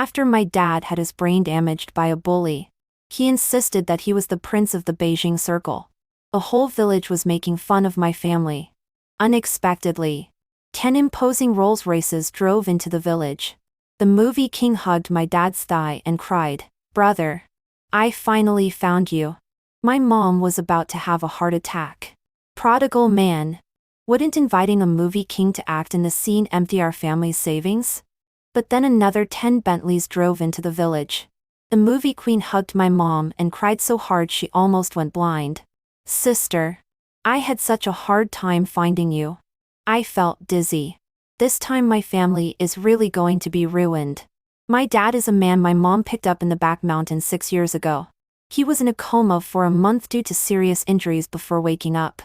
After my dad had his brain damaged by a bully, he insisted that he was the prince of the Beijing circle. A whole village was making fun of my family. Unexpectedly, 10 imposing Rolls Royces drove into the village. The movie king hugged my dad's thigh and cried, "Brother, I finally found you." My mom was about to have a heart attack. Prodigal man. Wouldn't inviting a movie king to act in the scene empty our family's savings? But then another 10 Bentleys drove into the village. The movie queen hugged my mom and cried so hard she almost went blind. "Sister, I had such a hard time finding you. I felt dizzy. This time my family is really going to be ruined." My dad is a man my mom picked up in the back mountains 6 years ago. He was in a coma for a month due to serious injuries before waking up.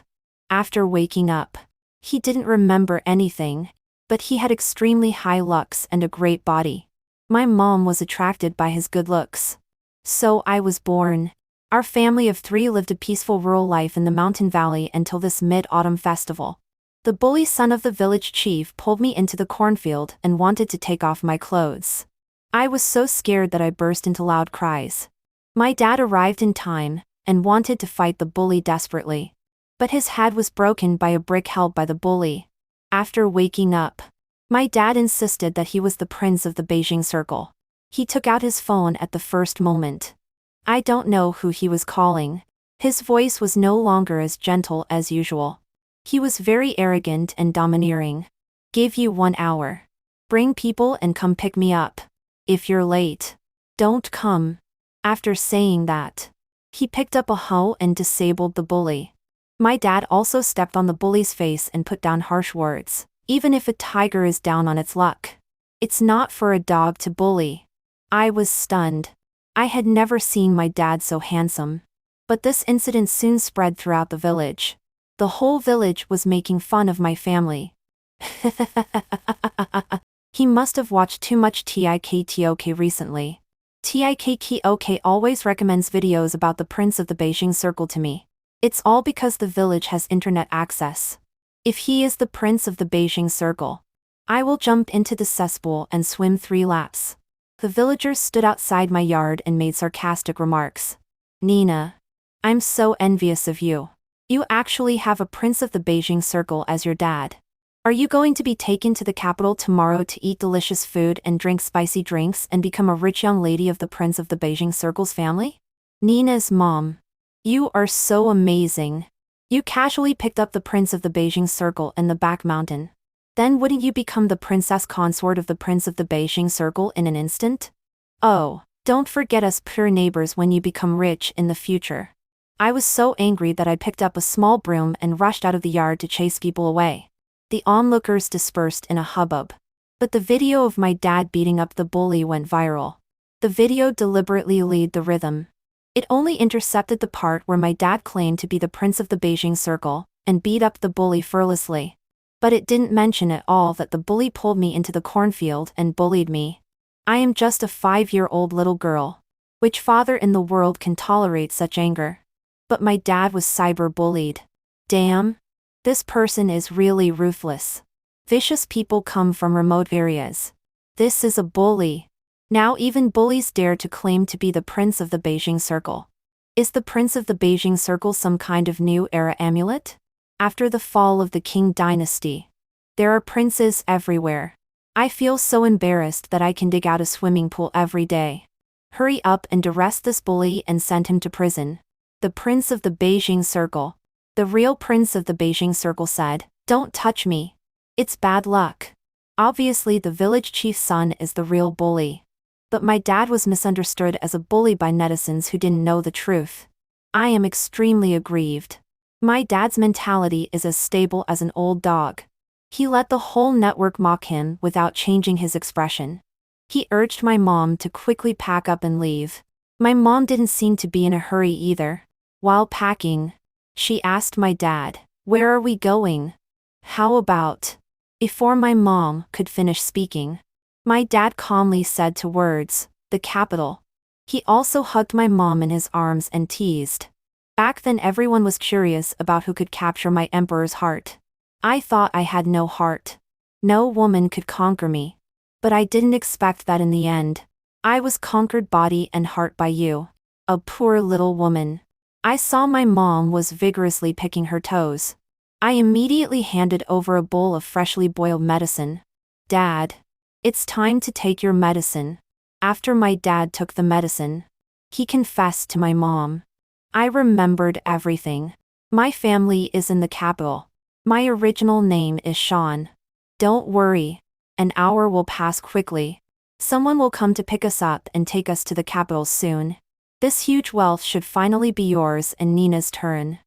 After waking up, he didn't remember anything, but he had extremely high looks and a great body. My mom was attracted by his good looks. So I was born. Our family of 3 lived a peaceful rural life in the mountain valley until this mid-autumn festival. The bully son of the village chief pulled me into the cornfield and wanted to take off my clothes. I was so scared that I burst into loud cries. My dad arrived in time and wanted to fight the bully desperately. But his head was broken by a brick held by the bully. After waking up, my dad insisted that he was the prince of the Beijing circle. He took out his phone at the first moment. I don't know who he was calling. His voice was no longer as gentle as usual. He was very arrogant and domineering. "Give you 1 hour. Bring people and come pick me up. If you're late, don't come." After saying that, he picked up a hoe and disabled the bully. My dad also stepped on the bully's face and put down harsh words. "Even if a tiger is down on its luck, it's not for a dog to bully." I was stunned. I had never seen my dad so handsome. But this incident soon spread throughout the village. The whole village was making fun of my family. He must have watched too much TikTok recently. TikTok always recommends videos about the prince of the Beijing circle to me. It's all because the village has internet access. If he is the prince of the Beijing circle, I will jump into the cesspool and swim 3 laps. The villagers stood outside my yard and made sarcastic remarks. "Nina, I'm so envious of you. You actually have a prince of the Beijing circle as your dad. Are you going to be taken to the capital tomorrow to eat delicious food and drink spicy drinks and become a rich young lady of the prince of the Beijing circle's family?" Nina's mom. "You are so amazing. You casually picked up the prince of the Beijing circle in the back mountain. Then wouldn't you become the princess consort of the prince of the Beijing circle in an instant? Oh, don't forget us poor neighbors when you become rich in the future." I was so angry that I picked up a small broom and rushed out of the yard to chase people away. The onlookers dispersed in a hubbub. But the video of my dad beating up the bully went viral. The video deliberately lead the rhythm. It only intercepted the part where my dad claimed to be the prince of the Beijing circle, and beat up the bully fearlessly. But it didn't mention at all that the bully pulled me into the cornfield and bullied me. I am just a 5-year-old little girl. Which father in the world can tolerate such anger? But my dad was cyber-bullied. Damn. This person is really ruthless. Vicious people come from remote areas. This is a bully. Now even bullies dare to claim to be the prince of the Beijing circle. Is the prince of the Beijing circle some kind of new era amulet? After the fall of the Qing dynasty, there are princes everywhere. I feel so embarrassed that I can dig out a swimming pool every day. Hurry up and arrest this bully and send him to prison. The prince of the Beijing circle. The real prince of the Beijing circle said, "Don't touch me. It's bad luck." Obviously the village chief's son is the real bully. But my dad was misunderstood as a bully by netizens who didn't know the truth. I am extremely aggrieved. My dad's mentality is as stable as an old dog. He let the whole network mock him without changing his expression. He urged my mom to quickly pack up and leave. My mom didn't seem to be in a hurry either. While packing, she asked my dad, "Where are we going?" "How about?" Before my mom could finish speaking, my dad calmly said 2 words, "The capital." He also hugged my mom in his arms and teased. Back then everyone was curious about who could capture my emperor's heart. I thought I had no heart. No woman could conquer me. But I didn't expect that in the end. I was conquered body and heart by you. A poor little woman. I saw my mom was vigorously picking her toes. I immediately handed over a bowl of freshly boiled medicine. Dad. It's time to take your medicine. After my dad took the medicine, he confessed to my mom. I remembered everything. My family is in the capital. My original name is Sean. Don't worry. An hour will pass quickly. Someone will come to pick us up and take us to the capital soon. This huge wealth should finally be yours and Nina's turn.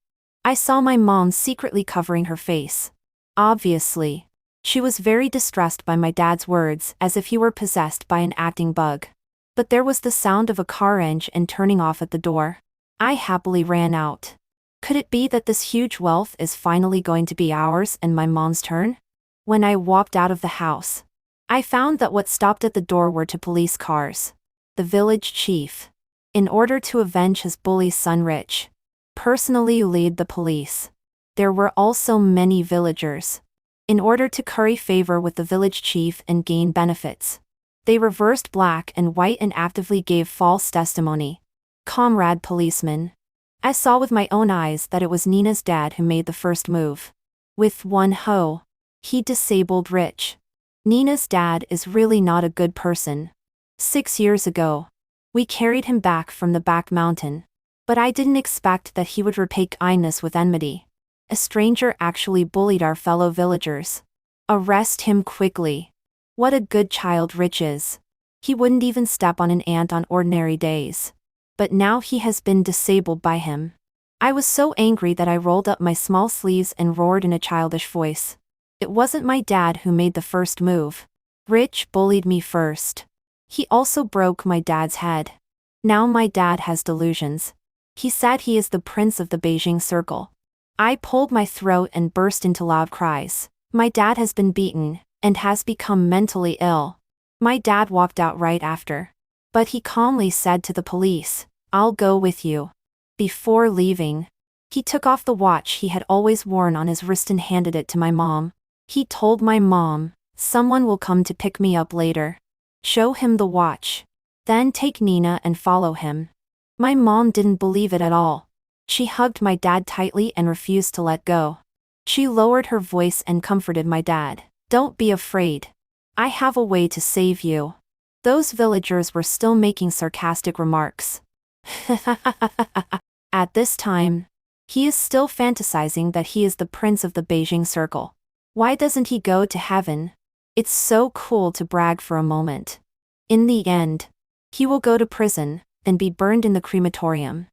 I saw my mom secretly covering her face. Obviously, she was very distressed by my dad's words, as if he were possessed by an acting bug. But there was the sound of a car engine turning off at the door. I happily ran out. Could it be that this huge wealth is finally going to be ours and my mom's turn? When I walked out of the house, I found that what stopped at the door were two police cars. The village chief, in order to avenge his bully son Rich, personally led the police. There were also many villagers. In order to curry favor with the village chief and gain benefits, they reversed black and white and actively gave false testimony. Comrade policeman. I saw with my own eyes that it was Nina's dad who made the first move. With one hoe, he disabled Rich. Nina's dad is really not a good person. 6 years ago, we carried him back from the back mountain. But I didn't expect that he would repay kindness with enmity. A stranger actually bullied our fellow villagers. Arrest him quickly. What a good child Rich is. He wouldn't even step on an ant on ordinary days. But now he has been disabled by him. I was so angry that I rolled up my small sleeves and roared in a childish voice. It wasn't my dad who made the first move. Rich bullied me first. He also broke my dad's head. Now my dad has delusions. He said he is the prince of the Beijing circle. I pulled my throat and burst into loud cries. My dad has been beaten, and has become mentally ill. My dad walked out right after. But he calmly said to the police, "I'll go with you." Before leaving, he took off the watch he had always worn on his wrist and handed it to my mom. He told my mom, "Someone will come to pick me up later. Show him the watch. Then take Nina and follow him." My mom didn't believe it at all. She hugged my dad tightly and refused to let go. She lowered her voice and comforted my dad. "Don't be afraid. I have a way to save you." Those villagers were still making sarcastic remarks. At this time, he is still fantasizing that he is the prince of the Beijing circle. Why doesn't he go to heaven? It's so cool to brag for a moment. In the end, he will go to prison and be burned in the crematorium.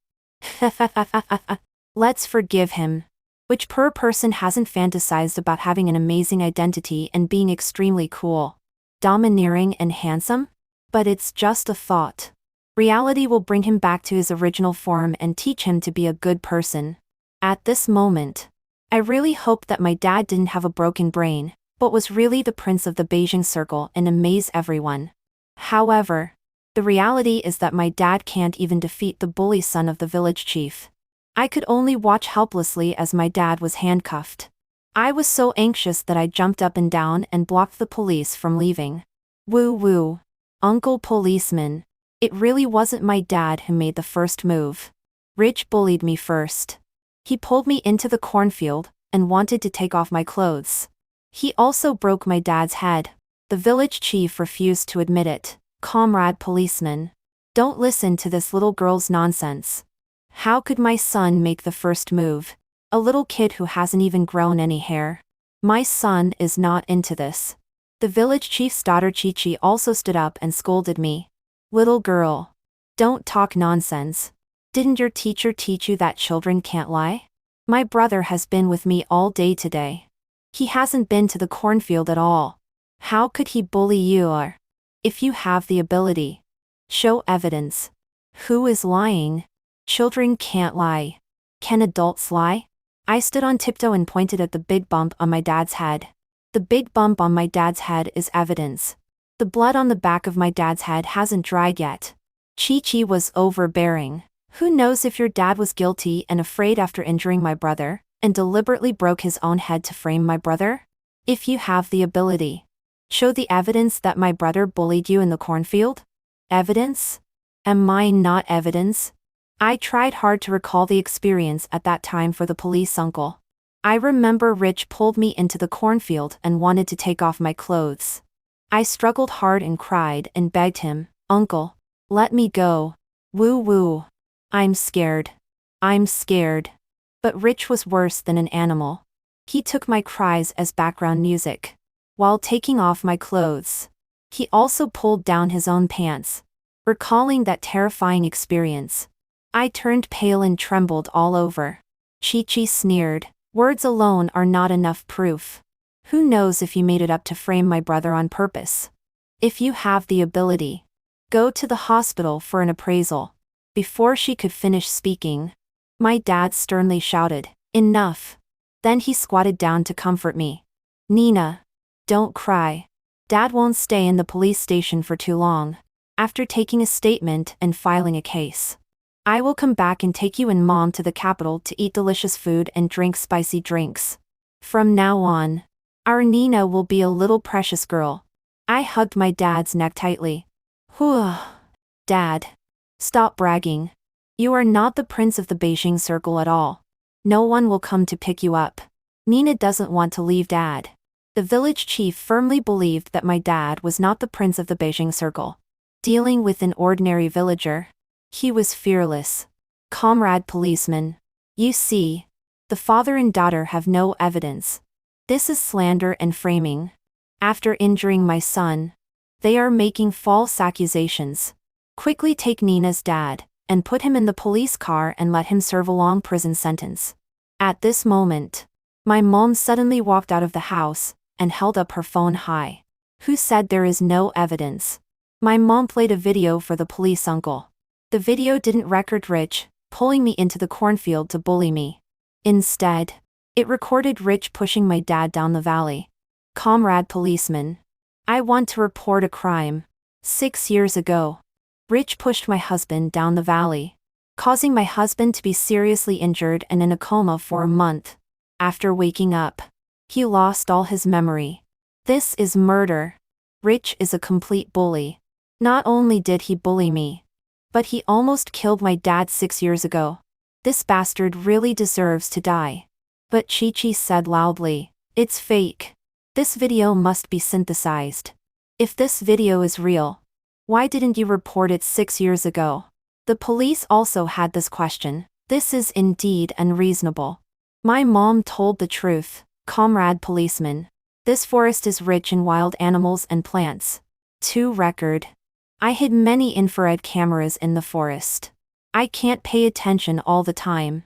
Let's forgive him. Which poor person hasn't fantasized about having an amazing identity and being extremely cool, domineering and handsome? But it's just a thought. Reality will bring him back to his original form and teach him to be a good person. At this moment, I really hope that my dad didn't have a broken brain, but was really the prince of the Beijing circle and amaze everyone. However, the reality is that my dad can't even defeat the bully son of the village chief. I could only watch helplessly as my dad was handcuffed. I was so anxious that I jumped up and down and blocked the police from leaving. Woo woo. Uncle policeman. It really wasn't my dad who made the first move. Rich bullied me first. He pulled me into the cornfield and wanted to take off my clothes. He also broke my dad's head. The village chief refused to admit it. Comrade policeman. Don't listen to this little girl's nonsense. How could my son make the first move? A little kid who hasn't even grown any hair. My son is not into this. The village chief's daughter Chi-Chi also stood up and scolded me. Little girl. Don't talk nonsense. Didn't your teacher teach you that children can't lie? My brother has been with me all day today. He hasn't been to the cornfield at all. How could he bully you or? If you have the ability, show evidence. Who is lying? Children can't lie. Can adults lie? I stood on tiptoe and pointed at the big bump on my dad's head. The big bump on my dad's head is evidence. The blood on the back of my dad's head hasn't dried yet. Chi-Chi was overbearing. Who knows if your dad was guilty and afraid after injuring my brother, and deliberately broke his own head to frame my brother? If you have the ability, show the evidence that my brother bullied you in the cornfield. Evidence? Am I not evidence? I tried hard to recall the experience at that time for the police uncle. I remember Rich pulled me into the cornfield and wanted to take off my clothes. I struggled hard and cried and begged him, "Uncle, let me go. Woo woo. I'm scared. I'm scared." But Rich was worse than an animal. He took my cries as background music. While taking off my clothes, he also pulled down his own pants. Recalling that terrifying experience, I turned pale and trembled all over. Chi-Chi sneered, "Words alone are not enough proof. Who knows if you made it up to frame my brother on purpose? If you have the ability, go to the hospital for an appraisal." Before she could finish speaking, my dad sternly shouted, "Enough." Then he squatted down to comfort me. "Nina, don't cry. Dad won't stay in the police station for too long. After taking a statement and filing a case, I will come back and take you and Mom to the capital to eat delicious food and drink spicy drinks. From now on, our Nina will be a little precious girl." I hugged my dad's neck tightly. "Whew. Dad. Stop bragging. You are not the prince of the Beijing circle at all. No one will come to pick you up. Nina doesn't want to leave Dad." The village chief firmly believed that my dad was not the prince of the Beijing circle. Dealing with an ordinary villager, he was fearless. "Comrade policeman. You see, the father and daughter have no evidence. This is slander and framing. After injuring my son, they are making false accusations. Quickly take Nina's dad and put him in the police car and let him serve a long prison sentence." At this moment, my mom suddenly walked out of the house and held up her phone high. "Who said there is no evidence?" My mom played a video for the police uncle. The video didn't record Rich pulling me into the cornfield to bully me. Instead, it recorded Rich pushing my dad down the valley. "Comrade policeman, I want to report a crime. 6 years ago, Rich pushed my husband down the valley, causing my husband to be seriously injured and in a coma for a month. After waking up, he lost all his memory. This is murder. Rich is a complete bully. Not only did he bully me, but he almost killed my dad 6 years ago. This bastard really deserves to die." But Chi-Chi said loudly, "It's fake. This video must be synthesized. If this video is real, why didn't you report it 6 years ago?" The police also had this question. This is indeed unreasonable. My mom told the truth. "Comrade policeman, this forest is rich in wild animals and plants. To record, I hid many infrared cameras in the forest. I can't pay attention all the time.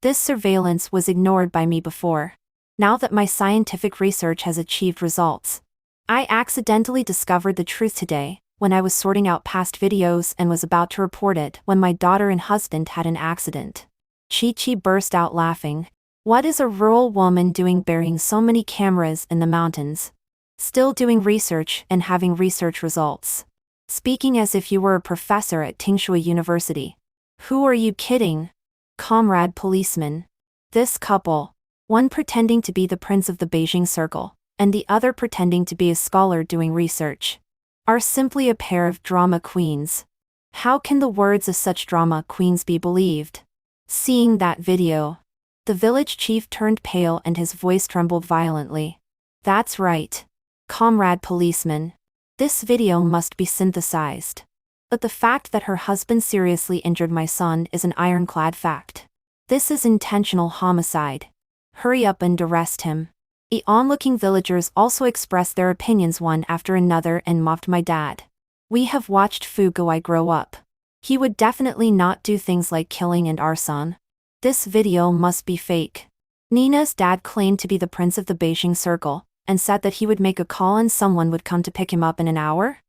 This surveillance was ignored by me before. Now that my scientific research has achieved results, I accidentally discovered the truth today when I was sorting out past videos and was about to report it when my daughter and husband had an accident." Chi-Chi burst out laughing. "What is a rural woman doing burying so many cameras in the mountains? Still doing research and having research results. Speaking as if you were a professor at Tingshui University. Who are you kidding? Comrade policeman. This couple, one pretending to be the prince of the Beijing circle, and the other pretending to be a scholar doing research, are simply a pair of drama queens. How can the words of such drama queens be believed?" Seeing that video, the village chief turned pale and his voice trembled violently. "That's right. Comrade policeman. This video must be synthesized. But the fact that her husband seriously injured my son is an ironclad fact. This is intentional homicide. Hurry up and arrest him." The onlooking villagers also expressed their opinions one after another and mocked my dad. "We have watched Fu Guai grow up. He would definitely not do things like killing and arson. This video must be fake." Nina's dad claimed to be the prince of the Beijing circle, and said that he would make a call and someone would come to pick him up in an hour?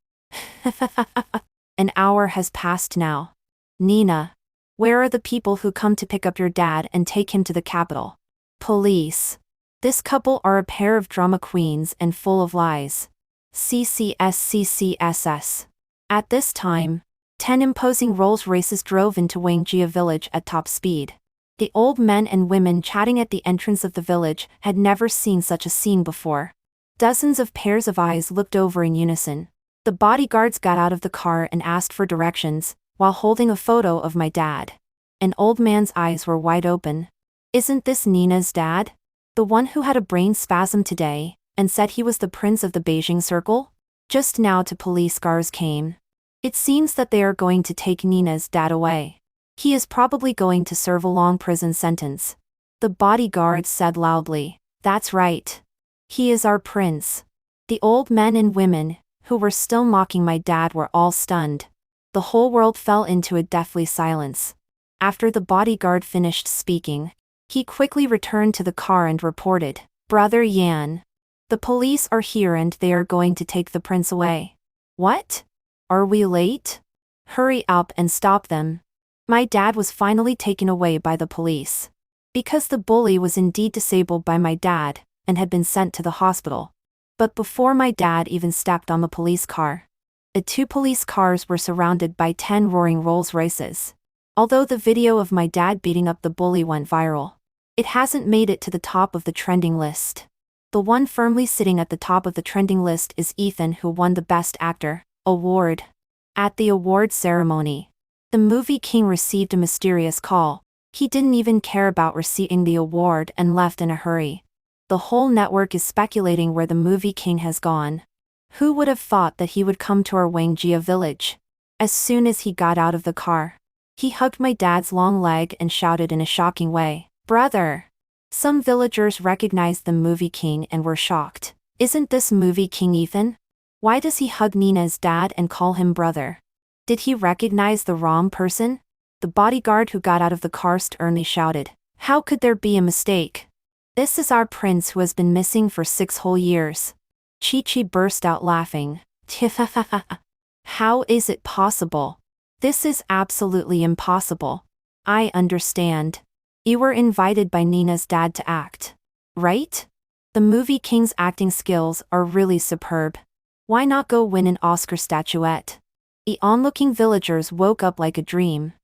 An hour has passed now. Nina, where are the people who come to pick up your dad and take him to the capital? Police. This couple are a pair of drama queens and full of lies. CCS. At this time, 10 imposing Rolls Royces drove into Wangjia village at top speed. The old men and women chatting at the entrance of the village had never seen such a scene before. Dozens of pairs of eyes looked over in unison. The bodyguards got out of the car and asked for directions, while holding a photo of my dad. An old man's eyes were wide open. Isn't this Nina's dad? The one who had a brain spasm today, and said he was the prince of the Beijing Circle? Just now to police cars came. It seems that they are going to take Nina's dad away. He is probably going to serve a long prison sentence. The bodyguards said loudly, "That's right. He is our prince." The old men and women, who were still mocking my dad, were all stunned. The whole world fell into a deathly silence. After the bodyguard finished speaking, he quickly returned to the car and reported, "Brother Yan. The police are here and they are going to take the prince away." "What? Are we late? Hurry up and stop them." My dad was finally taken away by the police. Because the bully was indeed disabled by my dad, and had been sent to the hospital. But before my dad even stepped on the police car, the 2 police cars were surrounded by 10 roaring Rolls-Royces. Although the video of my dad beating up the bully went viral, it hasn't made it to the top of the trending list. The one firmly sitting at the top of the trending list is Ethan, who won the Best Actor award. At the award ceremony, the movie king received a mysterious call. He didn't even care about receiving the award and left in a hurry. The whole network is speculating where the movie king has gone. Who would have thought that he would come to our Wangjia village? As soon as he got out of the car, he hugged my dad's long leg and shouted in a shocking way, "Brother!" Some villagers recognized the movie king and were shocked. Isn't this movie king Ethan? Why does he hug Nina's dad and call him brother? Did he recognize the wrong person? The bodyguard who got out of the car sternly shouted, "How could there be a mistake? This is our prince who has been missing for 6 whole years." Chi-Chi burst out laughing. "How is it possible? This is absolutely impossible. I understand. You were invited by Nina's dad to act, right? The movie king's acting skills are really superb. Why not go win an Oscar statuette?" The onlooking villagers woke up like a dream.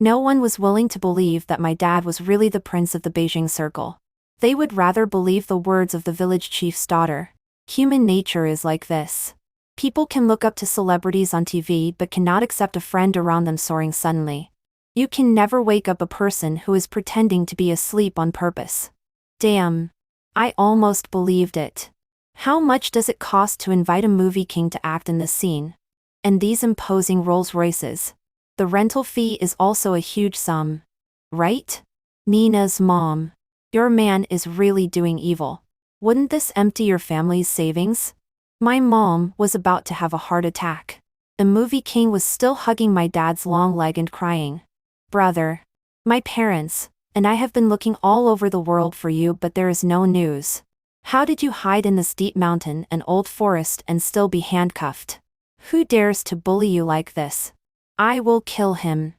No one was willing to believe that my dad was really the prince of the Beijing Circle. They would rather believe the words of the village chief's daughter. Human nature is like this. People can look up to celebrities on TV but cannot accept a friend around them soaring suddenly. You can never wake up a person who is pretending to be asleep on purpose. Damn. I almost believed it. How much does it cost to invite a movie king to act in this scene? And these imposing Rolls-Royces. The rental fee is also a huge sum. Right? Nina's mom. Your man is really doing evil. Wouldn't this empty your family's savings? My mom was about to have a heart attack. The movie king was still hugging my dad's long leg and crying, "Brother. My parents and I have been looking all over the world for you, but there is no news. How did you hide in this deep mountain and old forest and still be handcuffed? Who dares to bully you like this? I will kill him."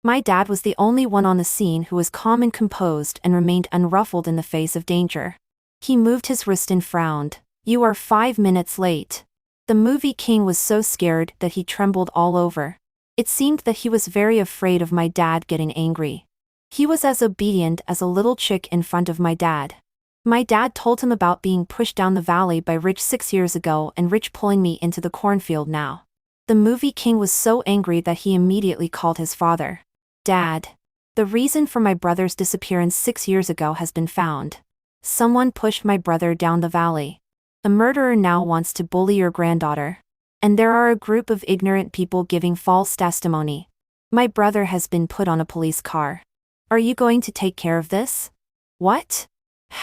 My dad was the only one on the scene who was calm and composed and remained unruffled in the face of danger. He moved his wrist and frowned. "You are 5 minutes late." The movie king was so scared that he trembled all over. It seemed that he was very afraid of my dad getting angry. He was as obedient as a little chick in front of my dad. My dad told him about being pushed down the valley by Rich 6 years ago and Rich pulling me into the cornfield now. The movie king was so angry that he immediately called his father. "Dad. The reason for my brother's disappearance 6 years ago has been found. Someone pushed my brother down the valley. A murderer now wants to bully your granddaughter. And there are a group of ignorant people giving false testimony. My brother has been put on a police car. Are you going to take care of this?" "What?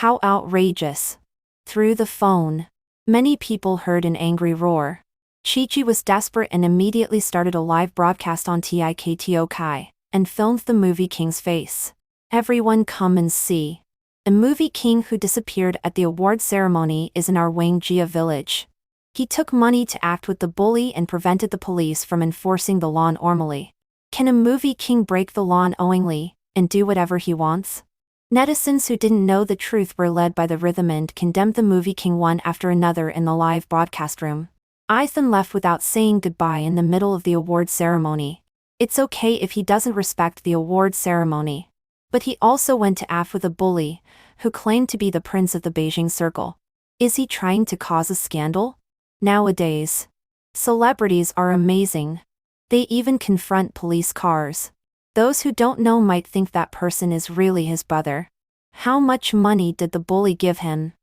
How outrageous." Through the phone, many people heard an angry roar. Chi-Chi was desperate and immediately started a live broadcast on TikTok and filmed the movie king's face. "Everyone come and see. The movie king who disappeared at the award ceremony is in our Wangjia village. He took money to act with the bully and prevented the police from enforcing the law normally. Can a movie king break the law unknowingly and do whatever he wants?" Netizens who didn't know the truth were led by the rhythm and condemned the movie king one after another in the live broadcast room. Ethan left without saying goodbye in the middle of the award ceremony. It's okay if he doesn't respect the award ceremony. But he also went to act with a bully, who claimed to be the prince of the Beijing Circle. Is he trying to cause a scandal? Nowadays, Celebrities are amazing. They even confront police cars. Those who don't know might think that person is really his brother. How much money did the bully give him?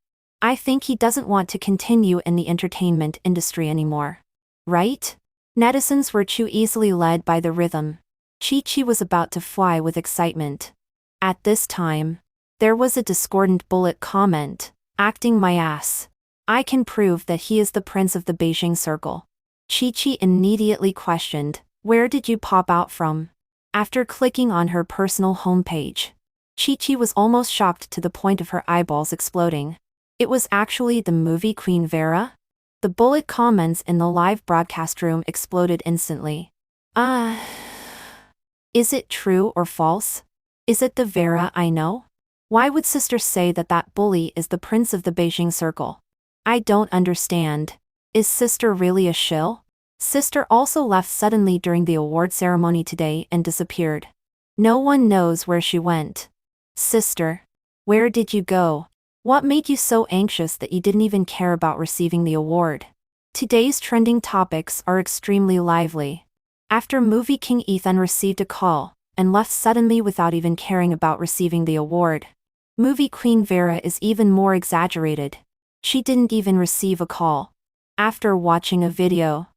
I think he doesn't want to continue in the entertainment industry anymore. Right? Netizens were too easily led by the rhythm. Chi-Chi was about to fly with excitement. At this time, there was a discordant bullet comment, acting my ass. I can prove that he is the prince of the Beijing circle. Chi-Chi immediately questioned, where did you pop out from? After clicking on her personal homepage, Chi-Chi was almost shocked to the point of her eyeballs exploding. It was actually the movie queen Vera? The bullet comments in the live broadcast room exploded instantly. Is it true or false? Is it the Vera I know? Why would sister say that that bully is the prince of the Beijing circle? I don't understand. Is sister really a shill? Sister also left suddenly during the award ceremony today and disappeared. No one knows where she went. Sister, where did you go? What made you so anxious that you didn't even care about receiving the award? Today's trending topics are extremely lively. After movie king Ethan received a call and left suddenly without even caring about receiving the award. Movie queen Vera is even more exaggerated. She didn't even receive a call. After watching a video,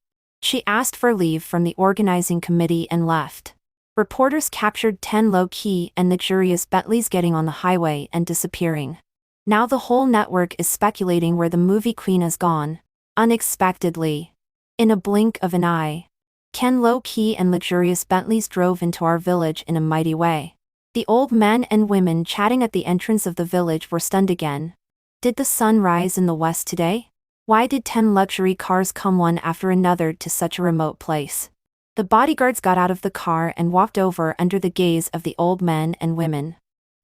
she asked for leave from the organizing committee and left. Reporters captured 10 low-key and luxurious Bentleys getting on the highway and disappearing. Now the whole network is speculating where the movie queen has gone. Unexpectedly. In a blink of an eye. 10 low-key and luxurious Bentleys drove into our village in a mighty way. The old men and women chatting at the entrance of the village were stunned again. Did the sun rise in the west today? Why did 10 luxury cars come one after another to such a remote place? The bodyguards got out of the car and walked over under the gaze of the old men and women.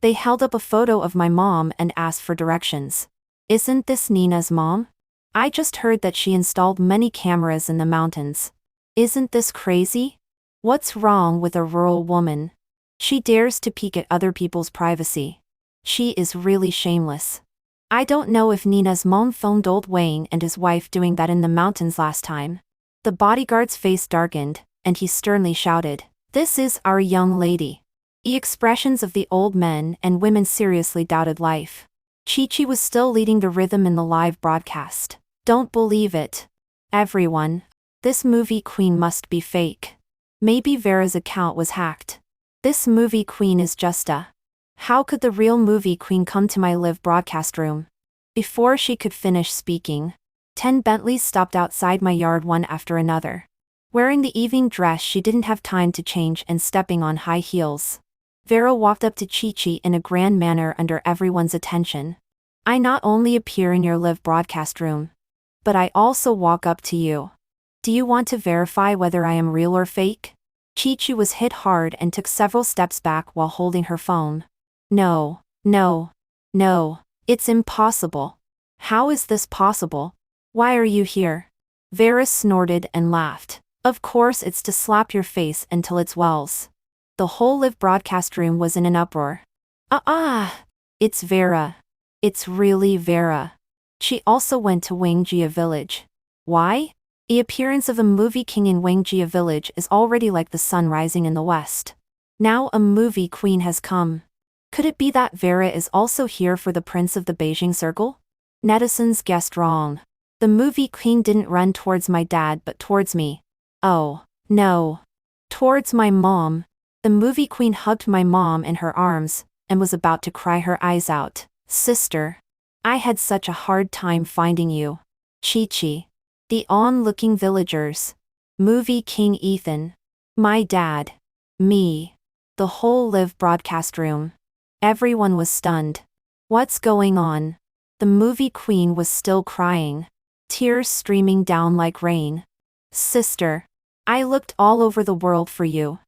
They held up a photo of my mom and asked for directions. Isn't this Nina's mom? I just heard that she installed many cameras in the mountains. Isn't this crazy? What's wrong with a rural woman? She dares to peek at other people's privacy. She is really shameless. I don't know if Nina's mom filmed old Wang and his wife doing that in the mountains last time. The bodyguard's face darkened, and he sternly shouted, "This is our young lady." The expressions of the old men and women seriously doubted life. Chi-Chi was still leading the rhythm in the live broadcast. Don't believe it. Everyone. This movie queen must be fake. Maybe Vera's account was hacked. This movie queen is just a... How could the real movie queen come to my live broadcast room? Before she could finish speaking, 10 Bentleys stopped outside my yard one after another. Wearing the evening dress she didn't have time to change and stepping on high heels. Vera walked up to Chi-Chi in a grand manner under everyone's attention. I not only appear in your live broadcast room, but I also walk up to you. Do you want to verify whether I am real or fake? Chi-Chi was hit hard and took several steps back while holding her phone. No, no, no, it's impossible. How is this possible? Why are you here? Vera snorted and laughed. Of course it's to slap your face until it swells. The whole live broadcast room was in an uproar. It's Vera. It's really Vera. She also went to Wangjia village. Why? The appearance of a movie king in Wangjia village is already like the sun rising in the west. Now a movie queen has come. Could it be that Vera is also here for the prince of the Beijing circle? Netizens guessed wrong. The movie queen didn't run towards my dad but towards me. Oh, no. Towards my mom. The movie queen hugged my mom in her arms, and was about to cry her eyes out. Sister. I had such a hard time finding you. Chi-Chi. The on-looking villagers. Movie king Ethan. My dad. Me. The whole live broadcast room. Everyone was stunned. What's going on? The movie queen was still crying. Tears streaming down like rain. Sister. I looked all over the world for you.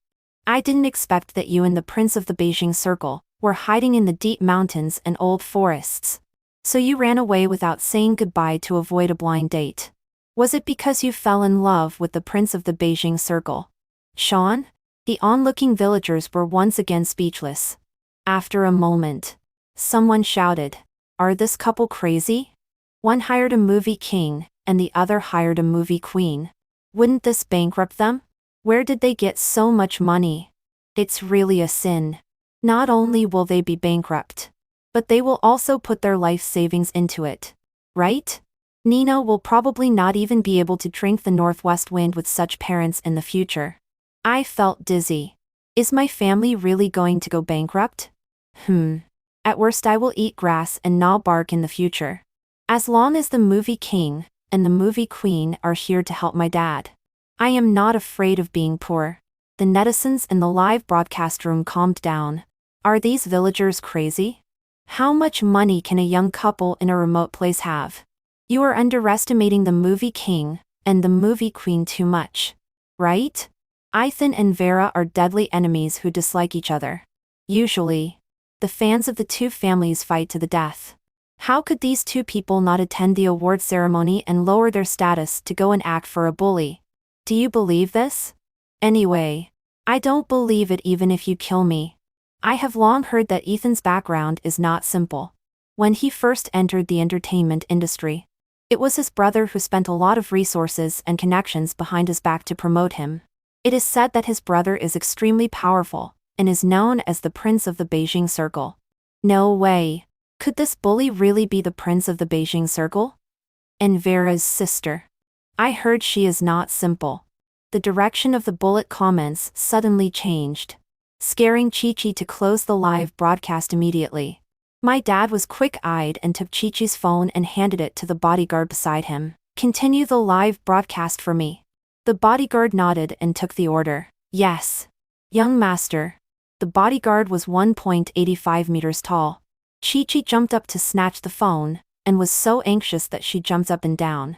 I didn't expect that you and the prince of the Beijing circle were hiding in the deep mountains and old forests. So you ran away without saying goodbye to avoid a blind date. Was it because you fell in love with the prince of the Beijing circle? Sean? The onlooking villagers were once again speechless. After a moment, someone shouted, "Are this couple crazy?" One hired a movie king, and the other hired a movie queen. Wouldn't this bankrupt them? Where did they get so much money? It's really a sin. Not only will they be bankrupt, but they will also put their life savings into it. Right? Nina will probably not even be able to drink the northwest wind with such parents in the future. I felt dizzy. Is my family really going to go bankrupt? At worst I will eat grass and gnaw bark in the future. As long as the movie king and the movie queen are here to help my dad, I am not afraid of being poor. The netizens in the live broadcast room calmed down. Are these villagers crazy? How much money can a young couple in a remote place have? You are underestimating the movie king and the movie queen too much. Right? Ethan and Vera are deadly enemies who dislike each other. Usually, the fans of the two families fight to the death. How could these two people not attend the award ceremony and lower their status to go and act for a bully? Do you believe this? Anyway, I don't believe it even if you kill me. I have long heard that Ethan's background is not simple. When he first entered the entertainment industry, it was his brother who spent a lot of resources and connections behind his back to promote him. It is said that his brother is extremely powerful and is known as the Prince of the Beijing Circle. No way. Could this bully really be the Prince of the Beijing Circle? And Vera's sister. I heard she is not simple. The direction of the bullet comments suddenly changed, scaring Chi-Chi to close the live broadcast immediately. My dad was quick-eyed and took Chi-Chi's phone and handed it to the bodyguard beside him. Continue the live broadcast for me. The bodyguard nodded and took the order. Yes. Young master. The bodyguard was 1.85 meters tall. Chi-Chi jumped up to snatch the phone, and was so anxious that she jumped up and down.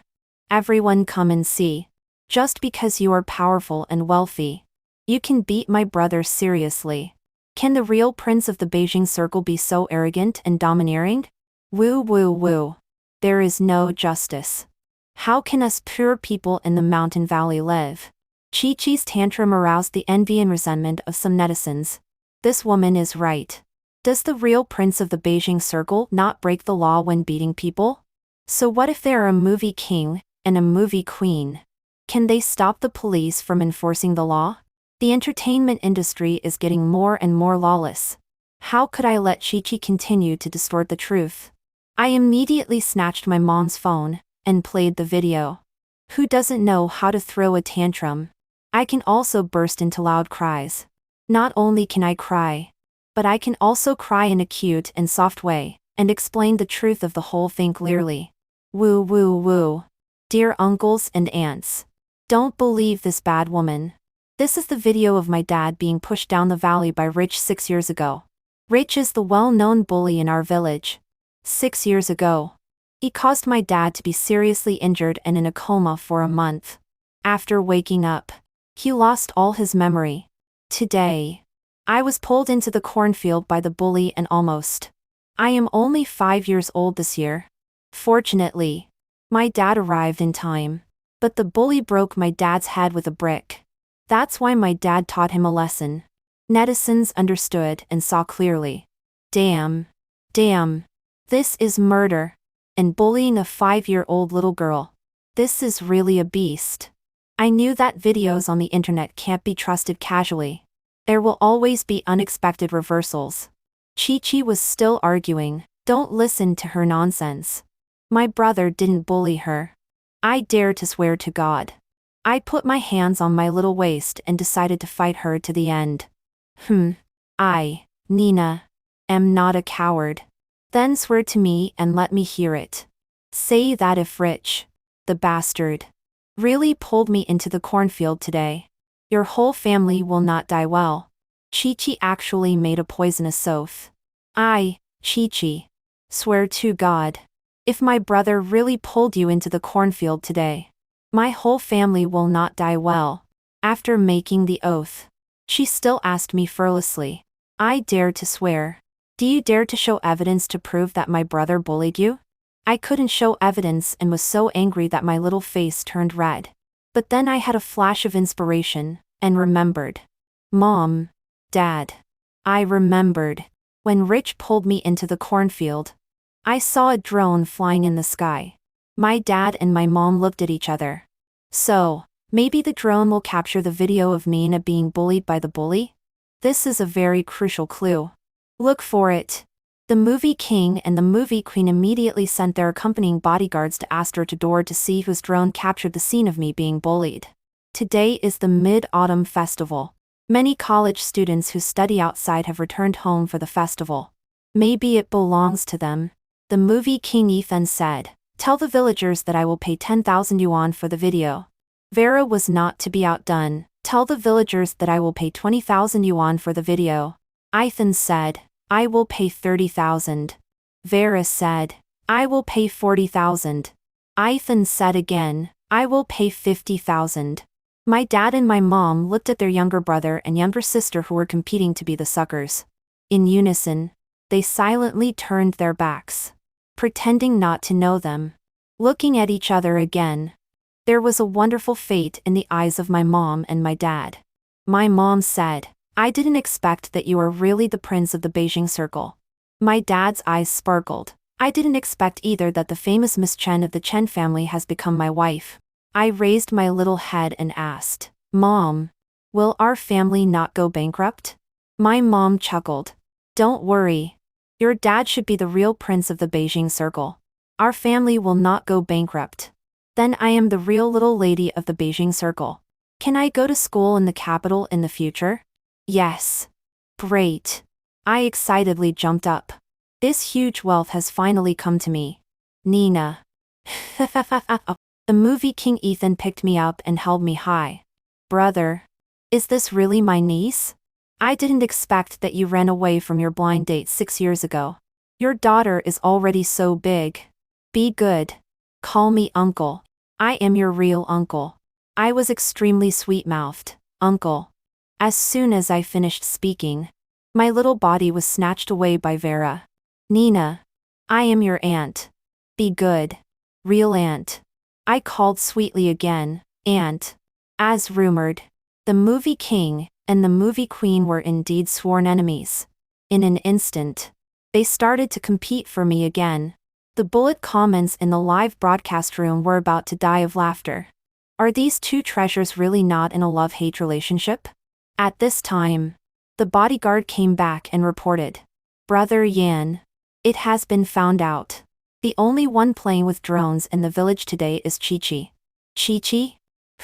Everyone come and see. Just because you are powerful and wealthy, you can beat my brother seriously. Can the real Prince of the Beijing Circle be so arrogant and domineering? Woo woo woo. There is no justice. How can us poor people in the mountain valley live? Chi-Chi's tantrum aroused the envy and resentment of some netizens. This woman is right. Does the real Prince of the Beijing Circle not break the law when beating people? So what if there are a movie king and a movie queen? Can they stop the police from enforcing the law? The entertainment industry is getting more and more lawless. How could I let Chi-Chi continue to distort the truth? I immediately snatched my mom's phone and played the video. Who doesn't know how to throw a tantrum? I can also burst into loud cries. Not only can I cry, but I can also cry in a cute and soft way, and explain the truth of the whole thing clearly. Woo woo woo. Dear uncles and aunts, don't believe this bad woman. This is the video of my dad being pushed down the valley by Rich 6 years ago. Rich is the well-known bully in our village. 6 years ago, he caused my dad to be seriously injured and in a coma for a month. After waking up, he lost all his memory. Today, I was pulled into the cornfield by the bully and almost. I am only 5 years old this year. Fortunately, my dad arrived in time, but the bully broke my dad's head with a brick. That's why my dad taught him a lesson. Netizens understood and saw clearly. Damn. This is murder. And bullying a 5-year-old little girl. This is really a beast. I knew that videos on the internet can't be trusted casually. There will always be unexpected reversals. Chi-Chi was still arguing. Don't listen to her nonsense. My brother didn't bully her. I dare to swear to God. I put my hands on my little waist and decided to fight her to the end. I, Nina, am not a coward. Then swear to me and let me hear it. Say that if Rich, the bastard, really pulled me into the cornfield today, your whole family will not die well. Chi-Chi actually made a poisonous oath. I, Chi-Chi, swear to God, if my brother really pulled you into the cornfield today, my whole family will not die well. After making the oath, she still asked me fearlessly. I dare to swear. Do you dare to show evidence to prove that my brother bullied you? I couldn't show evidence and was so angry that my little face turned red. But then I had a flash of inspiration, and remembered. Mom, Dad. I remembered. When Rich pulled me into the cornfield, I saw a drone flying in the sky. My dad and my mom looked at each other. So, Maybe the drone will capture the video of Mina being bullied by the bully? This is a very crucial clue. Look for it. The movie king and the movie queen immediately sent their accompanying bodyguards to Astor to door to see whose drone captured the scene of me being bullied. Today is the Mid-Autumn Festival. Many college students who study outside have returned home for the festival. Maybe it belongs to them. The movie king Ethan said, "Tell the villagers that I will pay 10,000 yuan for the video." Vera was not to be outdone. "Tell the villagers that I will pay 20,000 yuan for the video." Ethan said, "I will pay 30,000. Vera said, "I will pay 40,000. Ethan said again, "I will pay 50,000. My dad and my mom looked at their younger brother and younger sister who were competing to be the suckers. In unison, they silently turned their backs, pretending not to know them, looking at each other again. There was a wonderful fate in the eyes of my mom and my dad. My mom said, "I didn't expect that you are really the prince of the Beijing circle." My dad's eyes sparkled. "I didn't expect either that the famous Miss Chen of the Chen family has become my wife." I raised my little head and asked, "Mom, will our family not go bankrupt?" My mom chuckled. "Don't worry. Your dad should be the real prince of the Beijing circle. Our family will not go bankrupt. Then I am the real little lady of the Beijing circle. Can I go to school in the capital in the future?" "Yes." "Great." I excitedly jumped up. This huge wealth has finally come to me. Nina. The movie king Ethan picked me up and held me high. "Brother, is this really my niece? I didn't expect that you ran away from your blind date 6 years ago. Your daughter is already so big. Be good. Call me uncle. I am your real uncle." I was extremely sweet-mouthed. "Uncle." As soon as I finished speaking, my little body was snatched away by Vera. "Nina. I am your aunt. Be good. Real aunt." I called sweetly again, "Aunt." As rumored, the movie king and the movie queen were indeed sworn enemies. In an instant, they started to compete for me again. The bullet comments in the live broadcast room were about to die of laughter. Are these two treasures really not in a love-hate relationship? At this time, the bodyguard came back and reported, "Brother Yan, it has been found out. The only one playing with drones in the village today is Chi-Chi." "Chi-Chi?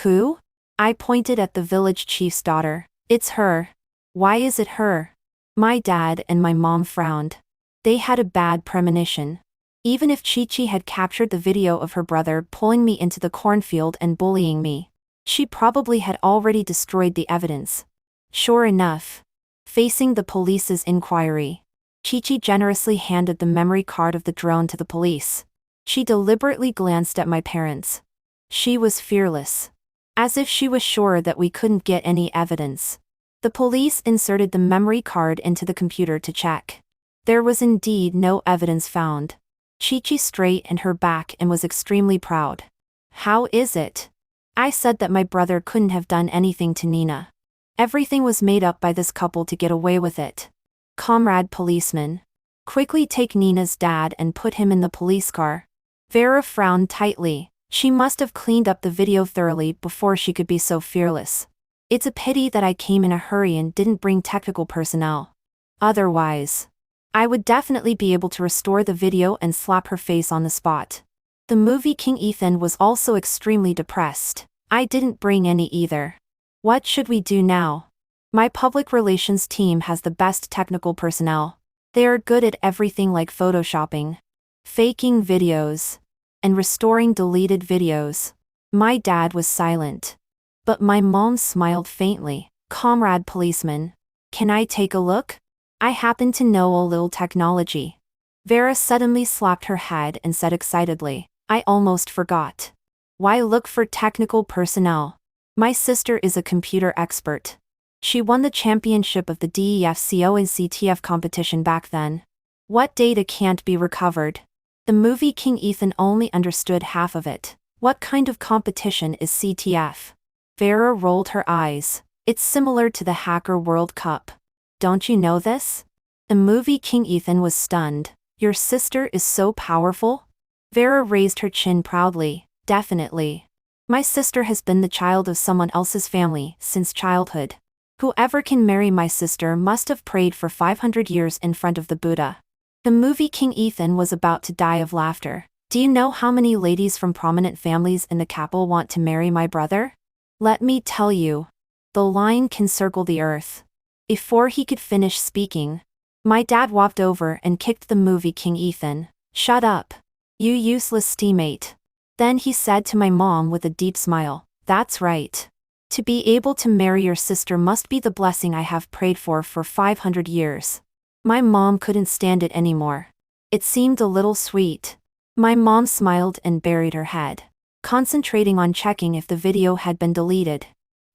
Who?" I pointed at the village chief's daughter. "It's her." "Why is it her?" My dad and my mom frowned. They had a bad premonition. Even if Chi-Chi had captured the video of her brother pulling me into the cornfield and bullying me, she probably had already destroyed the evidence. Sure enough, facing the police's inquiry, Chi-Chi generously handed the memory card of the drone to the police. She deliberately glanced at my parents. She was fearless, as if she was sure that we couldn't get any evidence. The police inserted the memory card into the computer to check. There was indeed no evidence found. Chi-Chi straightened her back and was extremely proud. "How is it?" I said that my brother couldn't have done anything to Nina. Everything was made up by this couple to get away with it. "Comrade policeman, quickly take Nina's dad and put him in the police car." Vera frowned tightly. She must have cleaned up the video thoroughly before she could be so fearless. It's a pity that I came in a hurry and didn't bring technical personnel. Otherwise, I would definitely be able to restore the video and slap her face on the spot. The movie king Ethan was also extremely depressed. I didn't bring any either. What should we do now? My public relations team has the best technical personnel. They are good at everything like photoshopping, faking videos, and restoring deleted videos. My dad was silent, but my mom smiled faintly. "Comrade policeman, can I take a look? I happen to know a little technology." Vera suddenly slapped her head and said excitedly, "I almost forgot. Why look for technical personnel? My sister is a computer expert. She won the championship of the DEFCO and CTF competition back then. What data can't be recovered?" The movie king Ethan only understood half of it. "What kind of competition is CTF?" Vera rolled her eyes. "It's similar to the Hacker World Cup. Don't you know this?" The movie king Ethan was stunned. "Your sister is so powerful?" Vera raised her chin proudly. "Definitely. My sister has been the child of someone else's family since childhood. Whoever can marry my sister must have prayed for 500 years in front of the Buddha. The movie King Ethan was about to die of laughter. Do you know how many ladies from prominent families in the capital want to marry my brother? Let me tell you. The line can circle the earth. Before he could finish speaking, my dad walked over and kicked the movie King Ethan. Shut up. You useless teammate. Then he said to my mom with a deep smile, that's right. To be able to marry your sister must be the blessing I have prayed for 500 years. My mom couldn't stand it anymore. It seemed a little sweet. My mom smiled and buried her head, concentrating on checking if the video had been deleted.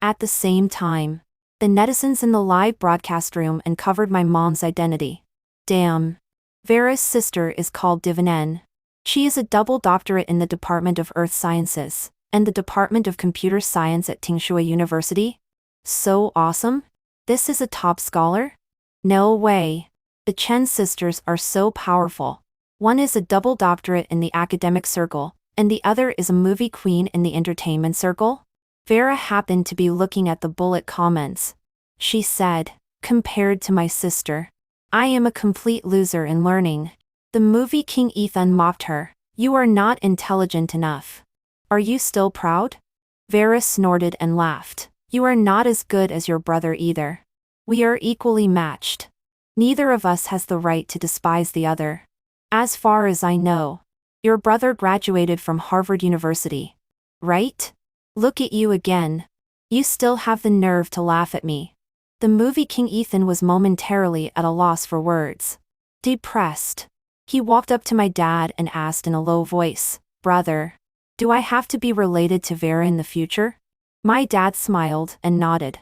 At the same time, the netizens in the live broadcast room uncovered my mom's identity. Damn. Vera's sister is called Divinen. She is a double doctorate in the Department of Earth Sciences and the Department of Computer Science at Tsinghua University. So awesome? This is a top scholar? No way. The Chen sisters are so powerful. One is a double doctorate in the academic circle, and the other is a movie queen in the entertainment circle. Vera happened to be looking at the bullet comments. She said, compared to my sister, I am a complete loser in learning. The movie King Ethan mocked her. You are not intelligent enough. Are you still proud? Vera snorted and laughed. You are not as good as your brother either. We are equally matched. Neither of us has the right to despise the other. As far as I know, your brother graduated from Harvard University. Right? Look at you again. You still have the nerve to laugh at me. The movie King Ethan was momentarily at a loss for words. Depressed. He walked up to my dad and asked in a low voice, Brother, do I have to be related to Vera in the future? My dad smiled and nodded.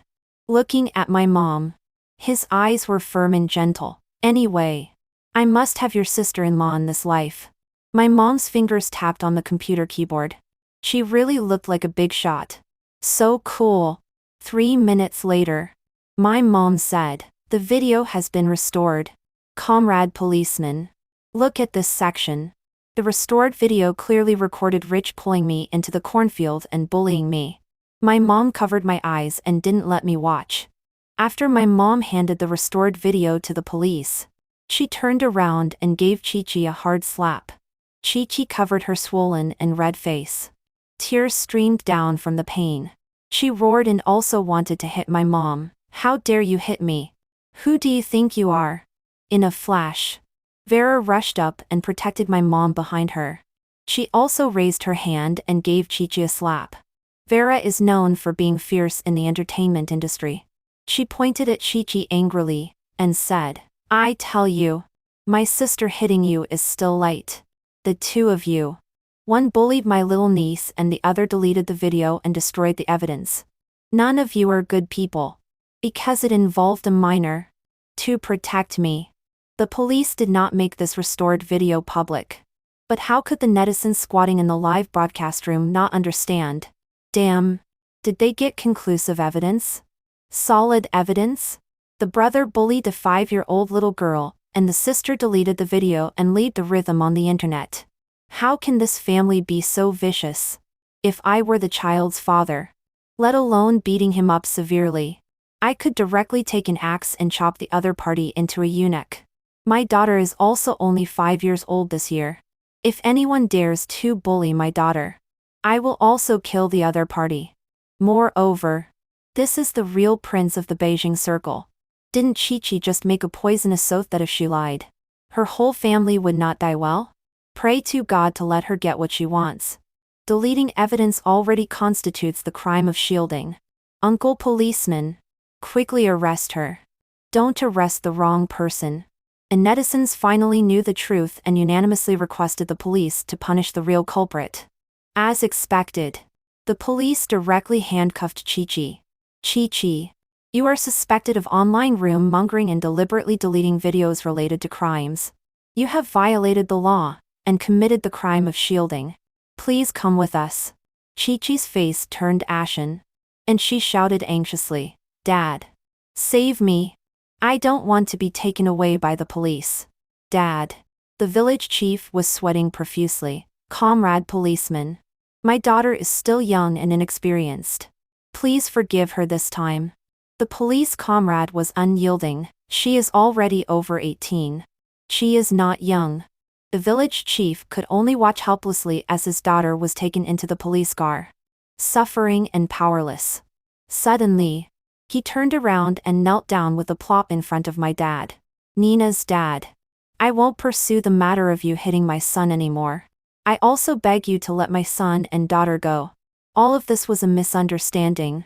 Looking at my mom, his eyes were firm and gentle. Anyway, I must have your sister-in-law in this life. My mom's fingers tapped on the computer keyboard. She really looked like a big shot. So cool. 3 minutes later, my mom said, the video has been restored. Comrade policeman. Look at this section. The restored video clearly recorded Rich pulling me into the cornfield and bullying me. My mom covered my eyes and didn't let me watch. After my mom handed the restored video to the police, she turned around and gave Chi-Chi a hard slap. Chi-Chi covered her swollen and red face. Tears streamed down from the pain. She roared and also wanted to hit my mom. How dare you hit me? Who do you think you are? In a flash, Vera rushed up and protected my mom behind her. She also raised her hand and gave Chi-Chi a slap. Vera is known for being fierce in the entertainment industry. She pointed at Chi-Chi angrily and said, I tell you, my sister hitting you is still light. The two of you. One bullied my little niece and the other deleted the video and destroyed the evidence. None of you are good people. Because it involved a minor. To protect me. The police did not make this restored video public. But how could the netizens squatting in the live broadcast room not understand? Damn. Did they get conclusive evidence? Solid evidence? The brother bullied a 5-year-old little girl, and the sister deleted the video and laid the rhythm on the internet. How can this family be so vicious? If I were the child's father, let alone beating him up severely, I could directly take an axe and chop the other party into a eunuch. My daughter is also only 5 years old this year. If anyone dares to bully my daughter, I will also kill the other party. Moreover, this is the real prince of the Beijing circle. Didn't Chi-Chi just make a poisonous oath that if she lied, her whole family would not die well? Pray to God to let her get what she wants. Deleting evidence already constitutes the crime of shielding. Uncle policeman, quickly arrest her. Don't arrest the wrong person. And netizens finally knew the truth and unanimously requested the police to punish the real culprit. As expected, the police directly handcuffed Chi-Chi. Chi-Chi, you are suspected of online room mongering and deliberately deleting videos related to crimes. You have violated the law and committed the crime of shielding. Please come with us. Chi-Chi's face turned ashen, and she shouted anxiously, Dad, save me. I don't want to be taken away by the police. Dad. The village chief was sweating profusely. Comrade policeman. My daughter is still young and inexperienced. Please forgive her this time. The police comrade was unyielding. She is already over 18. She is not young. The village chief could only watch helplessly as his daughter was taken into the police car. Suffering and powerless. Suddenly, he turned around and knelt down with a plop in front of my dad. Nina's dad. I won't pursue the matter of you hitting my son anymore. I also beg you to let my son and daughter go. All of this was a misunderstanding.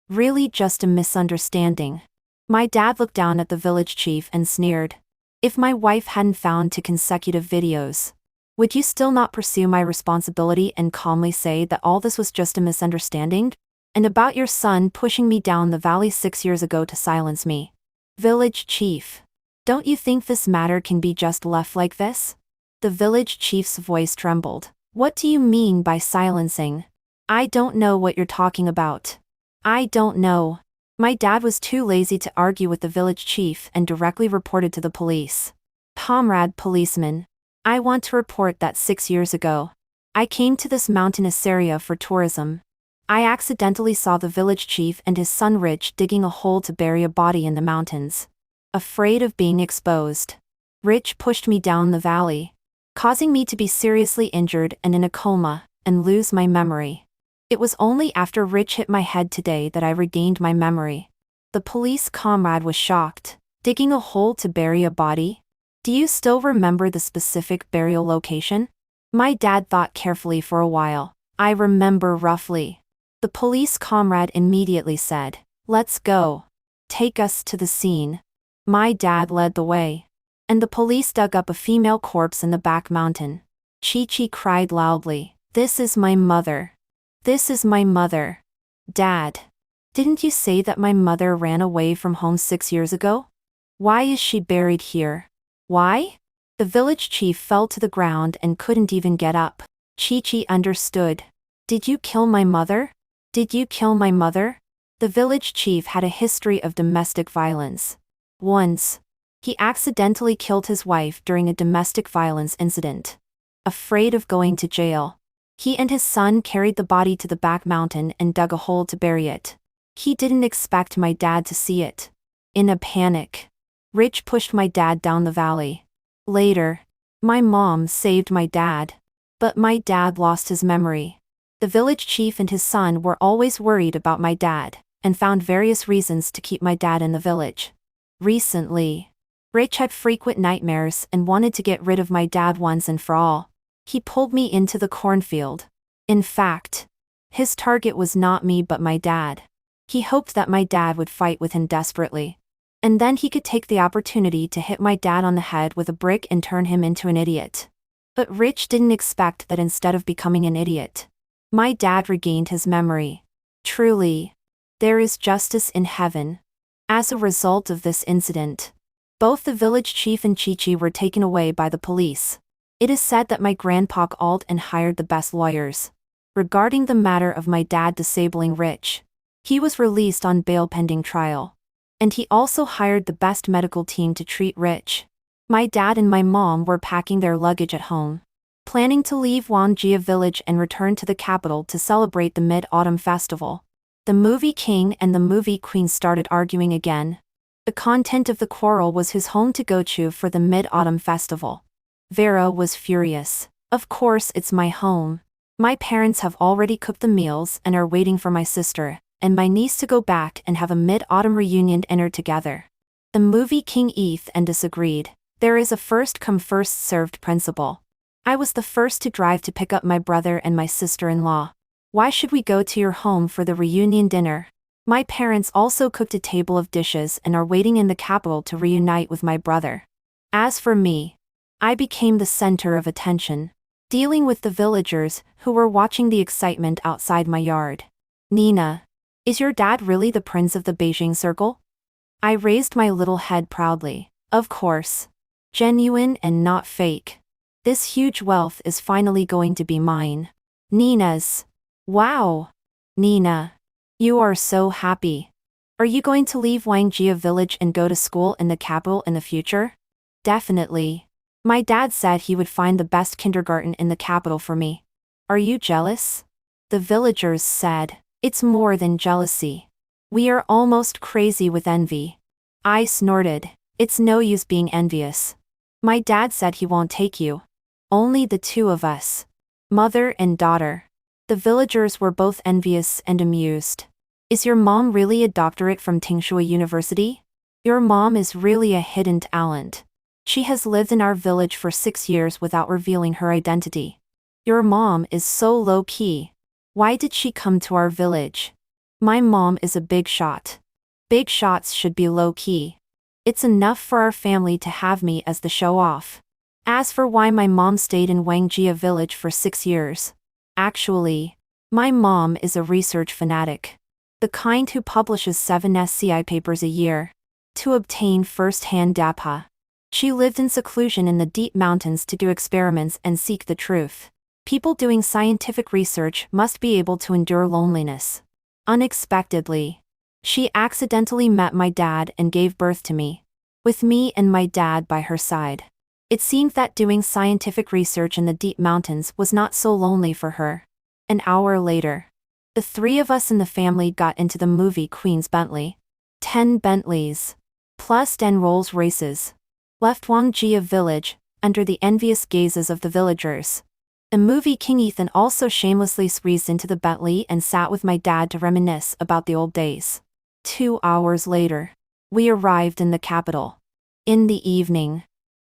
Really just a misunderstanding. My dad looked down at the village chief and sneered. If my wife hadn't found 2 consecutive videos, would you still not pursue my responsibility and calmly say that all this was just a misunderstanding? And about your son pushing me down the valley 6 years ago to silence me. Village chief. Don't you think this matter can be just left like this? The village chief's voice trembled. What do you mean by silencing? I don't know what you're talking about. I don't know. My dad was too lazy to argue with the village chief and directly reported to the police. Comrade policeman. I want to report that 6 years ago, I came to this mountainous area for tourism. I accidentally saw the village chief and his son Rich digging a hole to bury a body in the mountains. Afraid of being exposed, Rich pushed me down the valley, causing me to be seriously injured and in a coma, and lose my memory. It was only after Rich hit my head today that I regained my memory. The police comrade was shocked. Digging a hole to bury a body? Do you still remember the specific burial location? My dad thought carefully for a while. I remember roughly. The police comrade immediately said, "Let's go. Take us to the scene." My dad led the way. And the police dug up a female corpse in the back mountain. Chi-Chi cried loudly, "This is my mother. This is my mother. Dad. Didn't you say that my mother ran away from home 6 years ago? Why is she buried here? Why?" The village chief fell to the ground and couldn't even get up. Chi-Chi understood. "Did you kill my mother? Did you kill my mother?" The village chief had a history of domestic violence. Once, he accidentally killed his wife during a domestic violence incident. Afraid of going to jail, he and his son carried the body to the back mountain and dug a hole to bury it. He didn't expect my dad to see it. In a panic, Rich pushed my dad down the valley. Later, my mom saved my dad. But my dad lost his memory. The village chief and his son were always worried about my dad, and found various reasons to keep my dad in the village. Recently, Rich had frequent nightmares and wanted to get rid of my dad once and for all. He pulled me into the cornfield. In fact, his target was not me but my dad. He hoped that my dad would fight with him desperately. And then he could take the opportunity to hit my dad on the head with a brick and turn him into an idiot. But Rich didn't expect that instead of becoming an idiot, my dad regained his memory. Truly, there is justice in heaven. As a result of this incident, both the village chief and Chi-Chi were taken away by the police. It is said that my grandpa called and hired the best lawyers. Regarding the matter of my dad disabling Rich, he was released on bail pending trial. And he also hired the best medical team to treat Rich. My dad and my mom were packing their luggage at home, planning to leave Wangjia village and return to the capital to celebrate the Mid-Autumn Festival. The movie king and the movie queen started arguing again. The content of the quarrel was whose home to go to for the Mid-Autumn Festival. Vera was furious. "Of course it's my home. My parents have already cooked the meals and are waiting for my sister and my niece to go back and have a Mid-Autumn reunion dinner together." The movie king Eth and disagreed. "There is a first-come first-served principle. I was the first to drive to pick up my brother and my sister-in-law. Why should we go to your home for the reunion dinner? My parents also cooked a table of dishes and are waiting in the capital to reunite with my brother." As for me, I became the center of attention, dealing with the villagers who were watching the excitement outside my yard. "Nina, is your dad really the prince of the Beijing circle?" I raised my little head proudly. "Of course. Genuine and not fake. This huge wealth is finally going to be mine." Nina's. "Wow. Nina. You are so happy. Are you going to leave Wangjia village and go to school in the capital in the future?" "Definitely. My dad said he would find the best kindergarten in the capital for me." "Are you jealous?" The villagers said, "It's more than jealousy. We are almost crazy with envy." I snorted, "It's no use being envious. My dad said he won't take you. Only the two of us. Mother and daughter." The villagers were both envious and amused. "Is your mom really a doctorate from Tingshui University? Your mom is really a hidden talent. She has lived in our village for 6 years without revealing her identity. Your mom is so low-key. Why did she come to our village? My mom is a big shot. Big shots should be low-key. It's enough for our family to have me as the show-off." As for why my mom stayed in Wangjia village for 6 years. Actually, my mom is a research fanatic. The kind who publishes 7 SCI papers a year. To obtain first-hand data. She lived in seclusion in the deep mountains to do experiments and seek the truth. People doing scientific research must be able to endure loneliness. Unexpectedly, she accidentally met my dad and gave birth to me. With me and my dad by her side. It seemed that doing scientific research in the deep mountains was not so lonely for her. An hour later, the 3 of us in the family got into the movie Queen's Bentley. 10 Bentleys. Plus 10 Rolls Royces. Left Wangjia village, under the envious gazes of the villagers. The movie King Ethan also shamelessly squeezed into the Bentley and sat with my dad to reminisce about the old days. 2 hours later, we arrived in the capital. In the evening,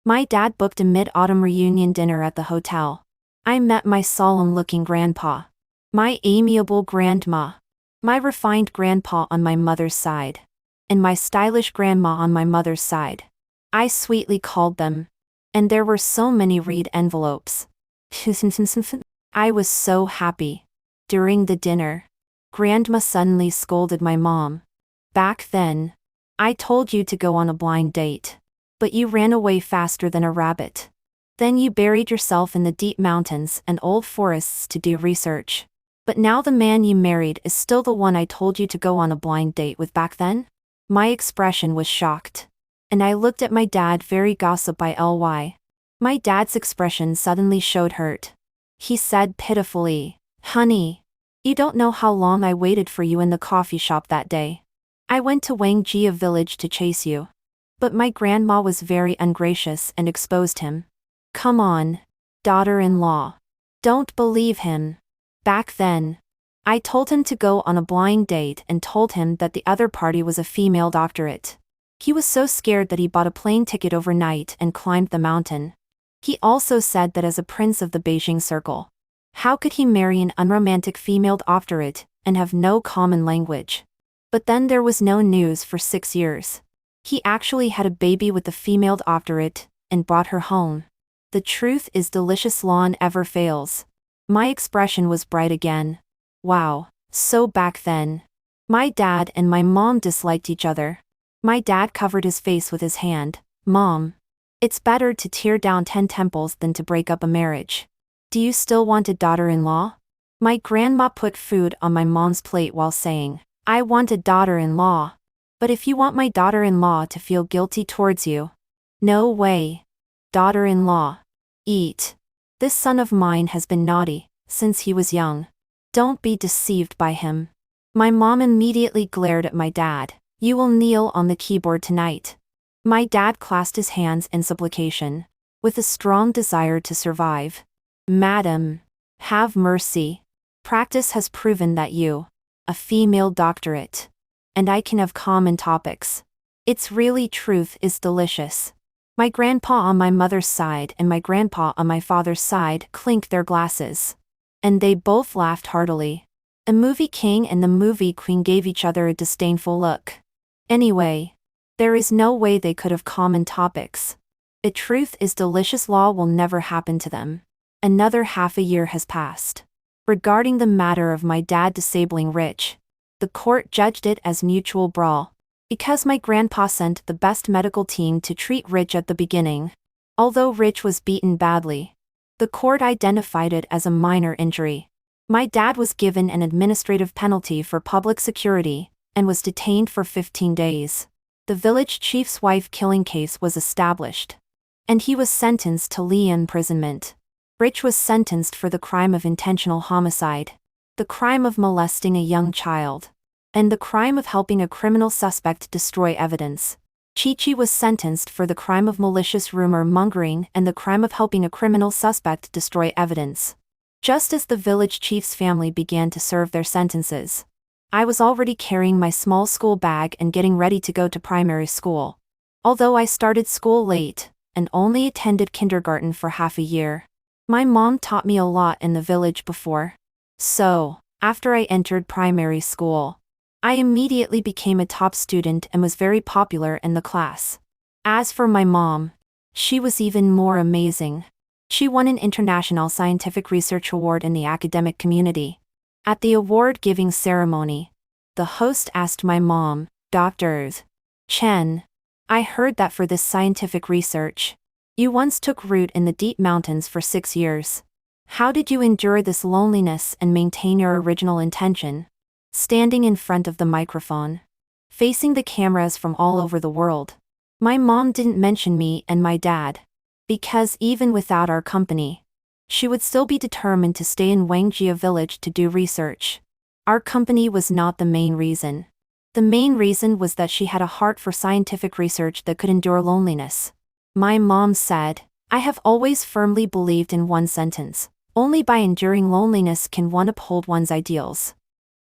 my dad booked a mid-autumn reunion dinner at the hotel. I met my solemn-looking grandpa. My amiable grandma. My refined grandpa on my mother's side. And my stylish grandma on my mother's side. I sweetly called them. And there were so many red envelopes. I was so happy. During the dinner, Grandma suddenly scolded my mom. "Back then, I told you to go on a blind date. But you ran away faster than a rabbit. Then you buried yourself in the deep mountains and old forests to do research. But now the man you married is still the one I told you to go on a blind date with back then?" My expression was shocked. And I looked at my dad very gossip by ly. My dad's expression suddenly showed hurt. He said pitifully, "Honey, you don't know how long I waited for you in the coffee shop that day. I went to Wangjia village to chase you." But my grandma was very ungracious and exposed him. "Come on, daughter-in-law. Don't believe him. Back then, I told him to go on a blind date and told him that the other party was a female doctorate. He was so scared that he bought a plane ticket overnight and climbed the mountain. He also said that as a prince of the Beijing Circle, how could he marry an unromantic female doctorate and have no common language? But then there was no news for 6 years. He actually had a baby with the female doctorate and brought her home. The truth is delicious lawn ever fails. My expression was bright again. Wow, so back then, my dad and my mom disliked each other. My dad covered his face with his hand. "Mom, it's better to tear down 10 temples than to break up a marriage. Do you still want a daughter-in-law?" My grandma put food on my mom's plate while saying, "I want a daughter-in-law. But if you want my daughter-in-law to feel guilty towards you." "No way. Daughter-in-law. Eat. This son of mine has been naughty since he was young. Don't be deceived by him." My mom immediately glared at my dad. "You will kneel on the keyboard tonight." My dad clasped his hands in supplication, with a strong desire to survive. "Madam, have mercy. Practice has proven that you, a female doctorate, and I can have common topics. It's really truth is delicious." My grandpa on my mother's side and my grandpa on my father's side clinked their glasses. And they both laughed heartily. The movie king and the movie queen gave each other a disdainful look. Anyway, there is no way they could have common topics. The truth is delicious law will never happen to them. Another half a year has passed. Regarding the matter of my dad disabling Rich, the court judged it as mutual brawl. Because my grandpa sent the best medical team to treat Rich at the beginning. Although Rich was beaten badly, the court identified it as a minor injury. My dad was given an administrative penalty for public security, and was detained for 15 days. The village chief's wife killing case was established. And he was sentenced to life imprisonment. Rich was sentenced for the crime of intentional homicide. the crime of molesting a young child, and the crime of helping a criminal suspect destroy evidence. Chi-Chi was sentenced for the crime of malicious rumor mongering and the crime of helping a criminal suspect destroy evidence. Just as the village chief's family began to serve their sentences, I was already carrying my small school bag and getting ready to go to primary school. Although I started school late, and only attended kindergarten for half a year, my mom taught me a lot in the village before. So, after I entered primary school, I immediately became a top student and was very popular in the class. As for my mom, she was even more amazing. She won an International Scientific Research Award in the academic community. At the award-giving ceremony, the host asked my mom, "Dr. Chen, I heard that for this scientific research, you once took root in the deep mountains for 6 years. How did you endure this loneliness and maintain your original intention?" Standing in front of the microphone, facing the cameras from all over the world, my mom didn't mention me and my dad, because even without our company, she would still be determined to stay in Wangjia village to do research. Our company was not the main reason. The main reason was that she had a heart for scientific research that could endure loneliness. My mom said, "I have always firmly believed in one sentence: only by enduring loneliness can one uphold one's ideals."